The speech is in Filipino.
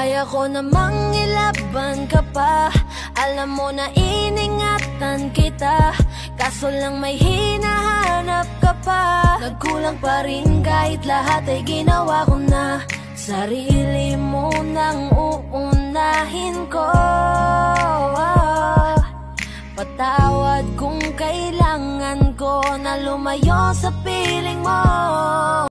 Kaya ko namang ilaban ka pa. Alam mo na iningatan kita, kaso lang may hinahanap ka pa. Nagkulang pa rin kahit lahat ay ginawa ko na. Sarili mo nang uunahin ko. Patawad kung kailangan ko na lumayo sa piling mo.